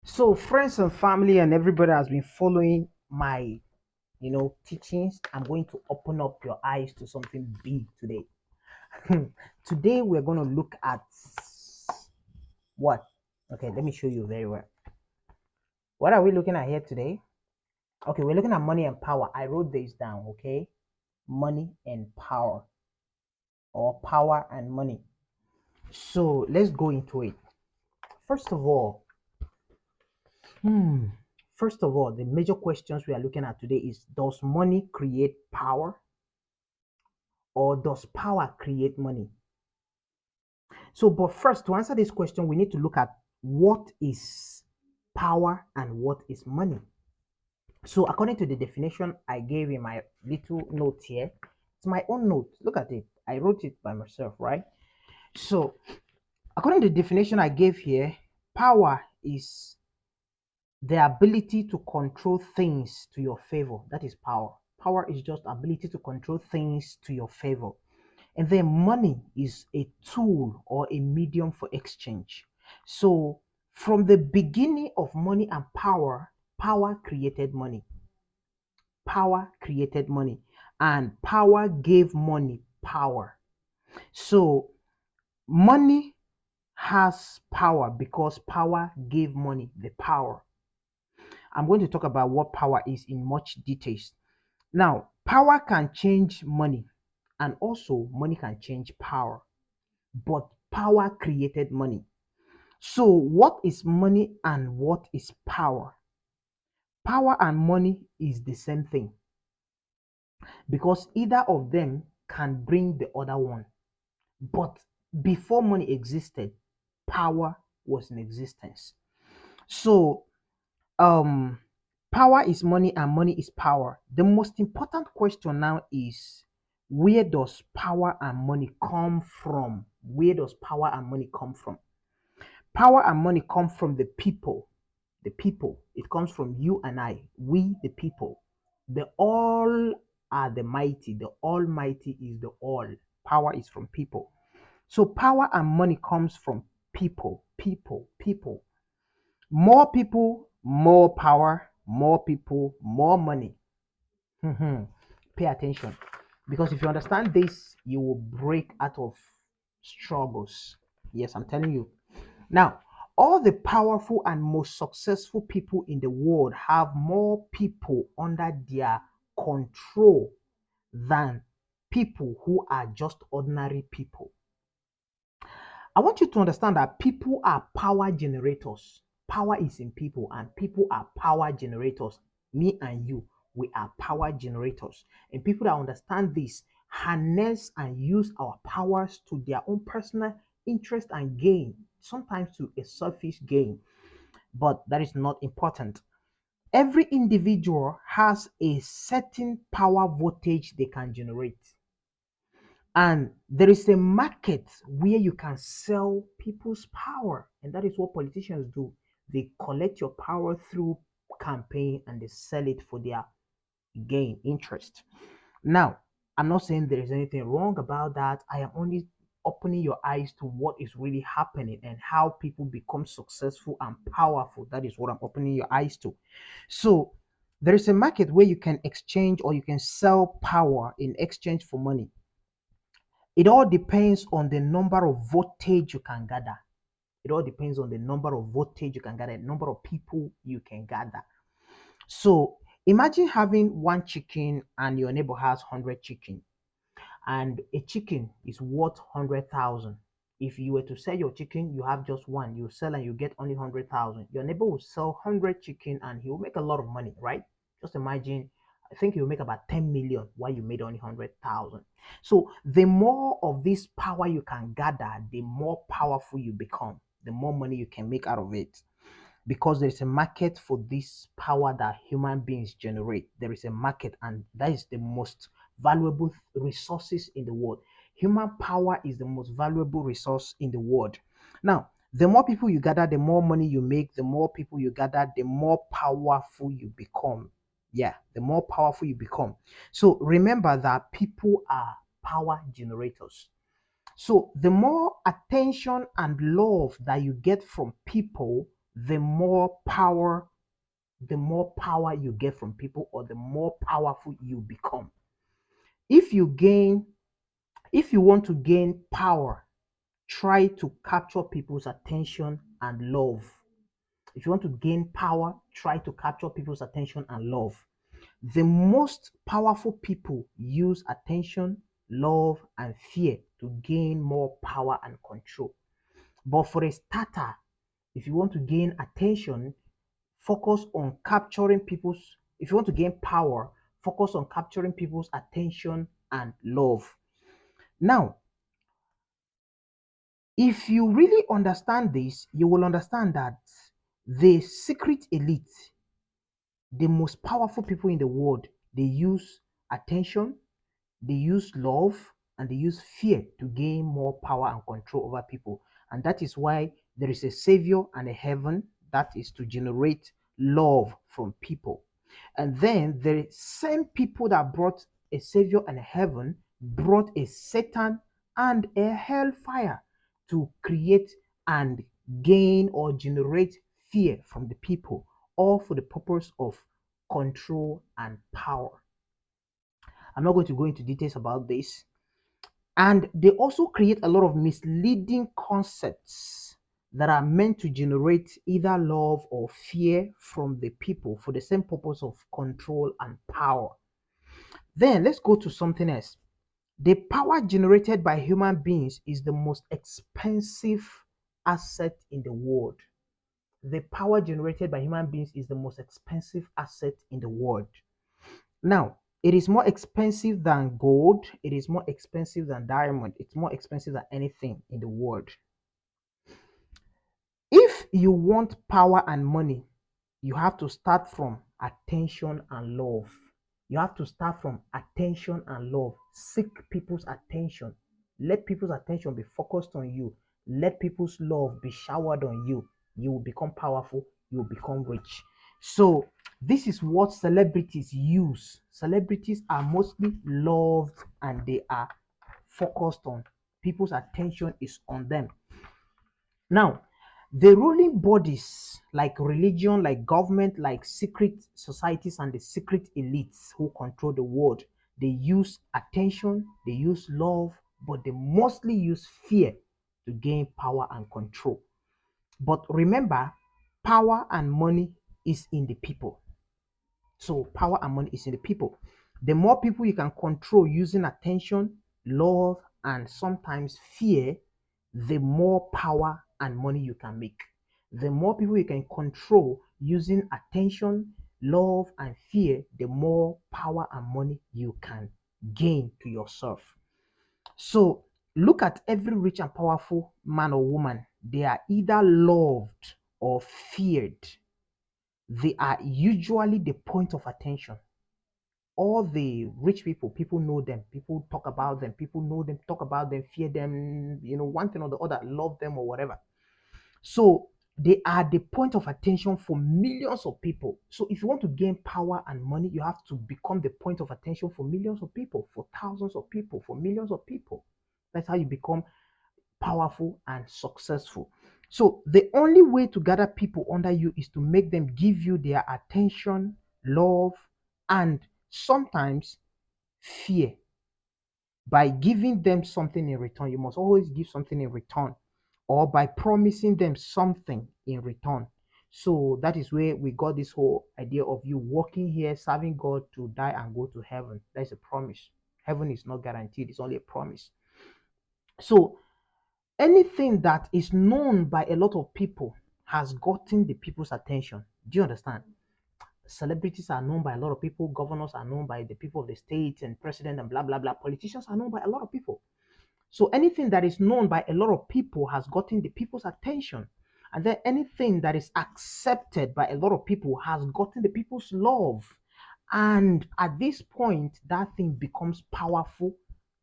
So, friends and family, and everybody has been following my, teachings. I'm going to open up your eyes to something big today. Today, we're going to look at what? Okay, let me show you very well. What are we looking at here today? Okay, we're looking at money and power. I wrote this down, okay? Money and power, or power and money. So, let's go into it. First of all, hmm, first of all, the major questions we are looking at today is, does money create power? Or does power create money? So, but first, to answer this question, we need to look at what is power and what is money. So, according to the definition I gave in my little note here, it's my own note. Look at it. I wrote it by myself, right? So, according to the definition I gave here, power is the ability to control things to your favor. That is power. Power is just ability to control things to your favor. And then money is a tool or a medium for exchange. So from the beginning of money and power, power created money. Power created money. And power gave money power. So money has power because power gave money the power. I'm going to talk about what power is in much details. Now, power can change money, and also money can change power. But power created money. So, what is money and what is power? Power and money is the same thing because either of them can bring the other one. But before money existed, power was in existence. So, um, power is money and money is power. The most important question now is, where does power and money come from? Where does power and money come from? Power and money come from the people. The people. It comes from you and I. We, the people. The all are the mighty. The almighty is the all. Power is from people. So power and money comes from people. People. People. More people, more power. More people, more money. Mhm. Pay attention. Because if you understand this, you will break out of struggles. Yes, I'm telling you. Now, all the powerful and most successful people in the world have more people under their control than people who are just ordinary people. I want you to understand that people are power generators. Power is in people, and people are power generators. Me and you, we are power generators. And people that understand this harness and use our powers to their own personal interest and gain, sometimes to a selfish gain, but that is not important. Every individual has a certain power voltage they can generate. And there is a market where you can sell people's power. And that is what politicians do. They collect your power through campaign and they sell it for their gain interest. Now, I'm not saying there is anything wrong about that. I am only opening your eyes to what is really happening and how people become successful and powerful. That is what I'm opening your eyes to. So, there is a market where you can exchange or you can sell power in exchange for money. It all depends on the number of voltage you can gather. It all depends on the number of voltage you can gather, number of people you can gather. So imagine having one chicken and your neighbor has 100 chicken, and a chicken is worth 100,000. If you were to sell your chicken, you have just one. You sell and you get only 100,000. Your neighbor will sell 100 chicken and he will make a lot of money, right? Just imagine, I think you'll make about 10 million while you made only 100,000. So the more of this power you can gather, the more powerful you become, the more money you can make out of it, because there is a market for this power that human beings generate. There is a market, and that is the most valuable resources in the world. Human power is the most valuable resource in the world. Now, the more people you gather, the more money you make. The more people you gather, the more powerful you become. Yeah, the more powerful you become. So remember that people are power generators. So the more attention and love that you get from people the more power you get from people, or the more powerful you become. If you gain, if you want to gain power, try to capture people's attention and love. If you want to gain power, try to capture people's attention and love. The most powerful people use attention, love, and fear to gain more power and control. But for a starter, if you want to gain attention, focus on capturing people's, if you want to gain power, focus on capturing people's attention and love. Now, if you really understand this, you will understand that the secret elite, the most powerful people in the world, they use attention, they use love, and they use fear to gain more power and control over people. And that is why there is a savior and a heaven, that is to generate love from people. And then the same people that brought a savior and a heaven brought a Satan and a hellfire to create and gain or generate fear from the people, all for the purpose of control and power. I'm not going to go into details about this. And they also create a lot of misleading concepts that are meant to generate either love or fear from the people for the same purpose of control and power. Then let's go to something else. The power generated by human beings is the most expensive asset in the world. The power generated by human beings is the most expensive asset in the world. Now, it is more expensive than gold, it is more expensive than diamond, it's more expensive than anything in the world. If you want power and money, you have to start from attention and love. You have to start from attention and love. Seek people's attention. Let people's attention be focused on you. Let people's love be showered on you. You will become powerful. You will become rich. So, this is what celebrities use. Celebrities are mostly loved and they are focused on. People's attention is on them. Now, the ruling bodies like religion, like government, like secret societies, and the secret elites who control the world, they use attention, they use love, but they mostly use fear to gain power and control. But remember, power and money is in the people. So, power and money is in the people. The more people you can control using attention, love, and sometimes fear, the more power and money you can make. The more people you can control using attention, love, and fear, the more power and money you can gain to yourself. So, look at every rich and powerful man or woman. They are either loved or feared. They are usually the point of attention. All the rich people, people know them, people talk about them, people know them, talk about them, fear them, one thing or the other, love them or whatever. So they are the point of attention for millions of people. So if you want to gain power and money, you have to become the point of attention for millions of people, for thousands of people, for millions of people. That's how you become powerful and successful. So the only way to gather people under you is to make them give you their attention, love, and sometimes fear. By giving them something in return, you must always give something in return, or by promising them something in return. So that is where we got this whole idea of you working here, serving God to die and go to heaven. That's a promise. Heaven is not guaranteed, it's only a promise. So anything that is known by a lot of people has gotten the people's attention. Do you understand? Celebrities are known by a lot of people, governors are known by the people of the state, and president and blah blah blah. Politicians are known by a lot of people. So anything that is known by a lot of people has gotten the people's attention. And then anything that is accepted by a lot of people has gotten the people's love. And at this point, that thing becomes powerful,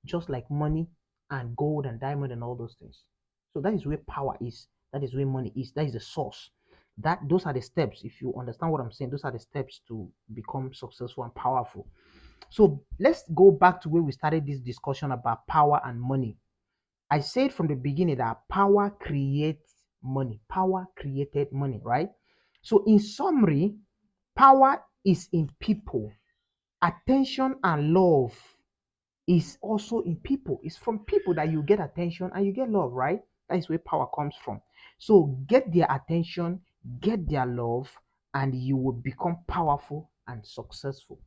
just like money and gold and diamond and all those things. So that is where power is. That is where money is. That is the source. Those are the steps. If you understand what I'm saying, those are the steps to become successful and powerful. So let's go back to where we started this discussion about power and money. I said from the beginning that power creates money. Power created money, right? So, in summary, power is in people. Attention and love is also in people. It's from people that you get attention and you get love, right? That is where power comes from. So get their attention, get their love, and you will become powerful and successful.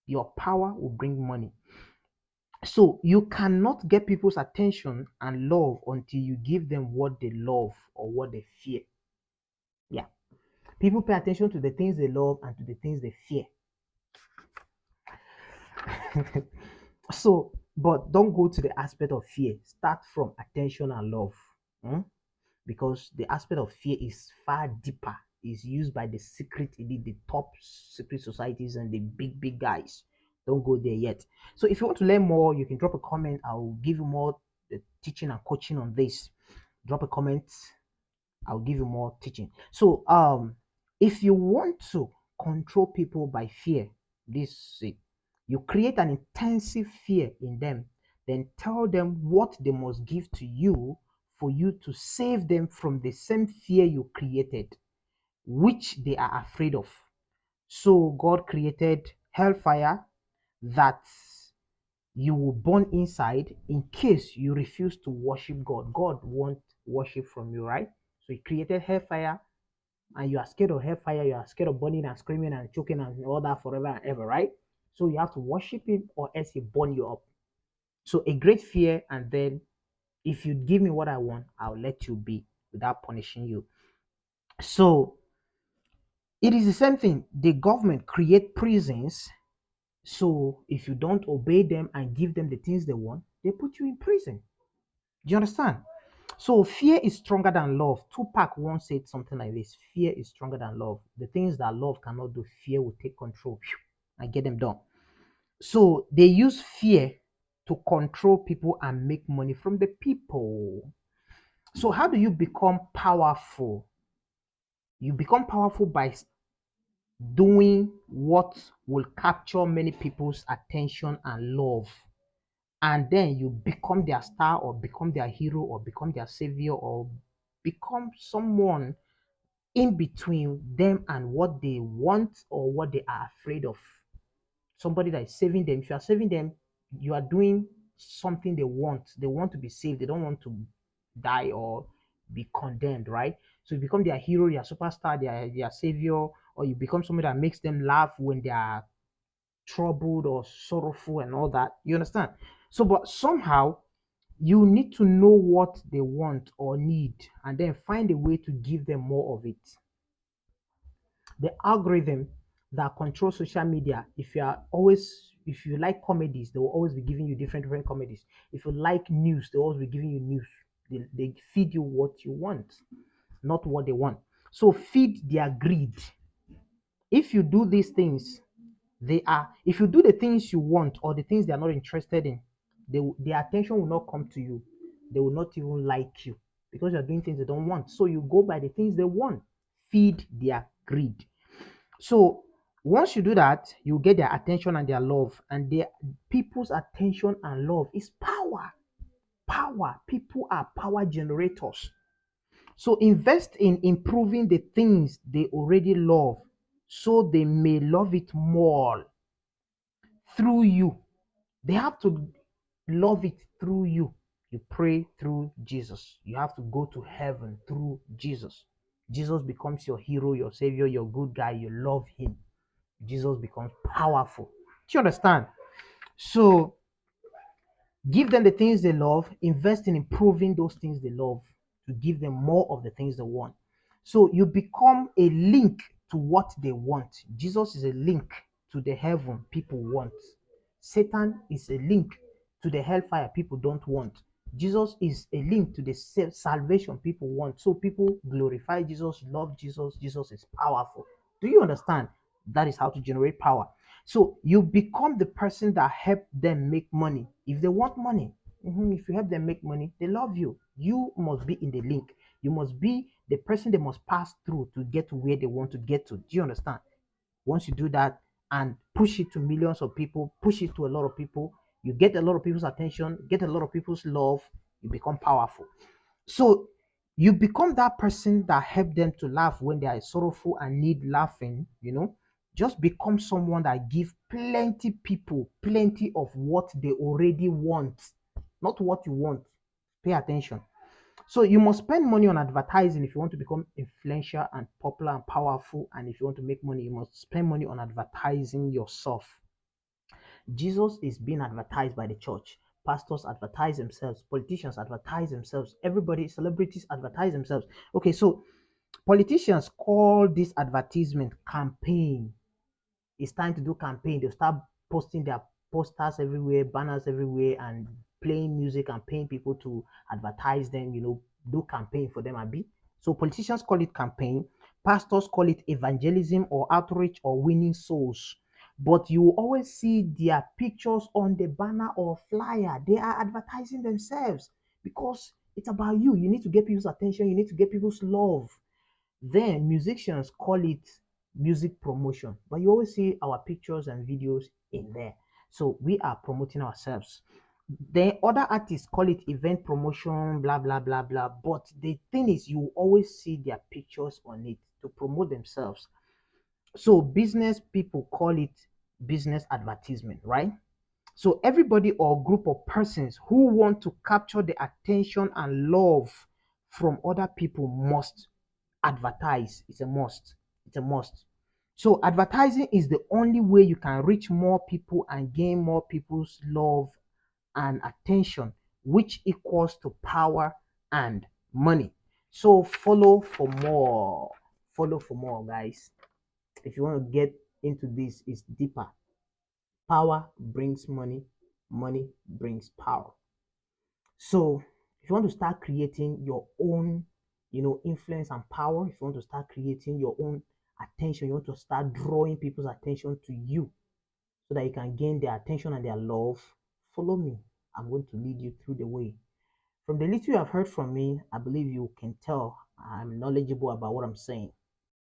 Your power will bring money. So you cannot get people's attention and love until you give them what they love or what they fear. Yeah. People pay attention to the things they love and to the things they fear. So, but don't go to the aspect of fear. Start from attention and love. Hmm? Because the aspect of fear is far deeper. Is used by the secret elite, the top secret societies, and the big guys. Don't go there yet. So, if you want to learn more, you can drop a comment. I'll give you more teaching and coaching on this. Drop a comment. I'll give you more teaching. So, if you want to control people by fear, this is it. You create an intensive fear in them, then tell them what they must give to you for you to save them from the same fear you created, which they are afraid of. So, God created hellfire that you will burn inside in case you refuse to worship God. God wants worship from you, right? So, He created hellfire and you are scared of hellfire, you are scared of burning and screaming and choking and all that forever and ever, right? So you have to worship him or else he burn you up. So a great fear, and then if you give me what I want, I'll let you be without punishing you. So it is the same thing. The government create prisons. So if you don't obey them and give them the things they want, they put you in prison. Do you understand? So fear is stronger than love. Tupac once said something like this: fear is stronger than love. The things that love cannot do, fear will take control and get them done. So they use fear to control people and make money from the people. So how do you become powerful? You become powerful by doing what will capture many people's attention and love. And then you become their star or become their hero or become their savior or become someone in between them and what they want or what they are afraid of. Somebody that is saving them. If you are saving them, you are doing something they want. They want to be saved. They don't want to die or be condemned, right? So you become their hero, their superstar, their savior, or you become somebody that makes them laugh when they are troubled or sorrowful and all that. You understand? So, but somehow you need to know what they want or need and then find a way to give them more of it. The algorithm that controls social media, if you like comedies, they will always be giving you different comedies. If you like news, they will always be giving you news. They feed you what you want, not what they want. So feed their greed. If you do these things, if you do the things you want or the things they are not interested in, their attention will not come to you. They will not even like you because you're doing things they don't want. So you go by the things they want. Feed their greed. So once you do that, you get their attention and their love. And their people's attention and love is power. Power. People are power generators. So invest in improving the things they already love so they may love it more through you. They have to love it through you. You pray through Jesus. You have to go to heaven through Jesus. Jesus becomes your hero, your savior, your good guy. You love him. Jesus becomes powerful. Do you understand? So give them the things they love, invest in improving those things they love to give them more of the things they want. So you become a link to what they want. Jesus is a link to the heaven people want. Satan is a link to the hellfire people don't want. Jesus is a link to the salvation people want. So people glorify Jesus, love Jesus. Jesus is powerful. Do you understand? That is how to generate power. So you become the person that help them make money. If they want money, if you help them make money, they love you. You must be in the link. You must be the person they must pass through to get to where they want to get to. Do you understand? Once you do that and push it to millions of people, push it to a lot of people, you get a lot of people's attention, get a lot of people's love, you become powerful. So You become that person that help them to laugh when they are sorrowful and need laughing, just become someone that give plenty people plenty of what they already want, not what you want. Pay attention. So you must spend money on advertising if you want to become influential and popular and powerful. And if you want to make money, you must spend money on advertising yourself. Jesus is being advertised by the church. Pastors advertise themselves, politicians advertise themselves, everybody, celebrities advertise themselves. Okay, so politicians call this advertisement campaign. It's time to do campaign. They'll start posting their posters everywhere, banners everywhere, and playing music and paying people to advertise them, do campaign for them, Abi. So politicians call it campaign, pastors call it evangelism or outreach or winning souls. But you will always see their pictures on the banner or flyer. They are advertising themselves because it's about you. You need to get people's attention, you need to get people's love. Then musicians call it music promotion, but you always see our pictures and videos in there. So we are promoting ourselves. Then other artists call it event promotion, blah blah blah blah. But the thing is, you always see their pictures on it to promote themselves. So business people call it business advertisement, right? So everybody or group of persons who want to capture the attention and love from other people must advertise. It's a must. It's a must. So advertising is the only way you can reach more people and gain more people's love and attention, which equals to power and money. So follow for more. Follow for more, guys. If you want to get into this, it's deeper. Power brings money, money brings power. So if you want to start creating your own, influence and power, if you want to start creating your own attention, you want to start drawing people's attention to you so that you can gain their attention and their love, follow me. I'm going to lead you through the way. From the little you have heard from me, I believe you can tell I'm knowledgeable about what I'm saying.